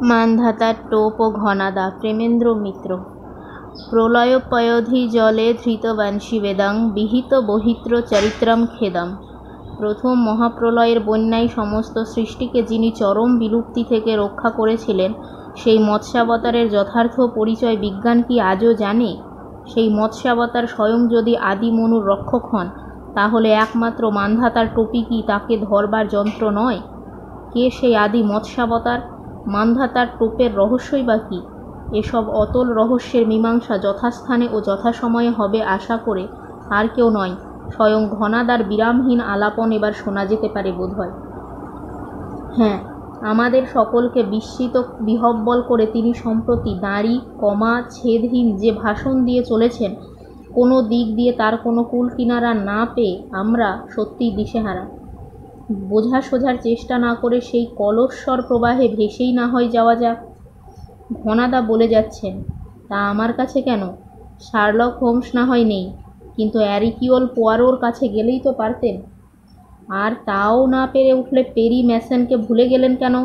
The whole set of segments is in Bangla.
মান্ধাতার টোপ ও ঘনাদা। প্রেমেন্দ্র মিত্র। প্রলয়োপয়োধি জলে ধৃতবাংশী বেদাং বিহিত বহিত্র চরিত্রম খেদম। প্রথম মহাপ্রলয়ের বন্যায় সমস্ত সৃষ্টিকে যিনি চরম বিলুপ্তি থেকে রক্ষা করেছিলেন, সেই মৎস্যাবতারের যথার্থ পরিচয় বিজ্ঞান কি আজও জানে? সেই মৎস্যাবতার স্বয়ং যদি আদি মনুর রক্ষক হন, তাহলে একমাত্র মান্ধাতার টোপি কি তাকে ধরবার যন্ত্র নয়? কে সেই আদি মৎস্যাবতার? মান্ধাতার টোপের রহস্যই বা কী? এসব অতল রহস্যের মীমাংসা যথাস্থানে ও যথাসময়ে হবে আশা করে আর কেউ নয়, স্বয়ং ঘনাদার বিরামহীন আলাপন এবার শোনা যেতে পারে বোধহয়। হ্যাঁ, আমাদের সকলকে বিস্মিত বিহ্বল করে তিনি সম্প্রতি দাঁড়ি কমা ছেদহীন যে ভাষণ দিয়ে চলেছেন, কোনো দিক দিয়ে তার কোনো কূল কিনারা না পেয়ে আমরা সত্যিই দিশেহারা। বোঝা সোঝার চেষ্টা না করে সেই কলস্বর প্রবাহে ভেসেই না হয় যাওয়া যাক। ঘনাদা বলে যাচ্ছেন, তা আমার কাছে কেন? শার্লক হোমস না হয় নেই, কিন্তু অ্যারিকিওল পোয়ারোর কাছে গেলেই তো পারতেন। আর তাও না পেরে উঠলে পেরি ম্যাসনকে ভুলে গেলেন কেন?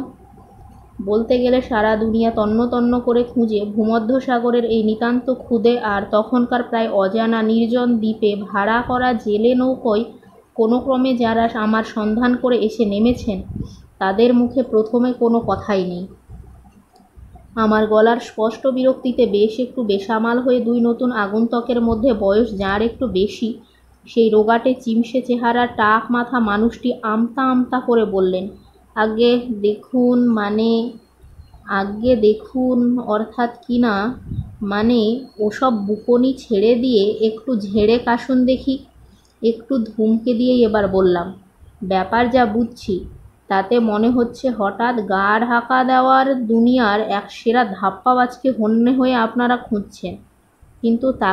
বলতে গেলে সারা দুনিয়া তন্ন তন্ন করে খুঁজে ভূমধ্যসাগরের এই নিতান্ত ক্ষুদে আর তখনকার প্রায় অজানা নির্জন দ্বীপে ভাড়া করা জেলে নৌকোয় কোনো ক্রমে যারা আমার সন্ধান করে এসে নেমেছেন, তাদের মুখে প্রথমে কোনো কথাই নেই। আমার গলার স্পষ্ট বিরক্তিতে বেশ একটু বেসামাল হয়ে দুই নতুন আগন্তুকের মধ্যে বয়স যার একটু বেশি, সেই রোগাটে চিমসে চেহারার টাক মাথা মানুষটি আমতা আমতা করে বললেন, আগে দেখুন অর্থাৎ কি না, মানে ওসব বুকনি ছেড়ে দিয়ে একটু ঝেড়ে কাশুন দেখি। একটু ধমকে দিয়েই এবার বললাম, ব্যাপার যা বুঝছি তাতে মনে হচ্ছে হঠাৎ গা ঢাকা দেওয়ার দুনিয়ার এক সেরা ধাপ্পাবাজকে হন্যে হয়ে আপনারা খুঁজছেন, কিন্তু তা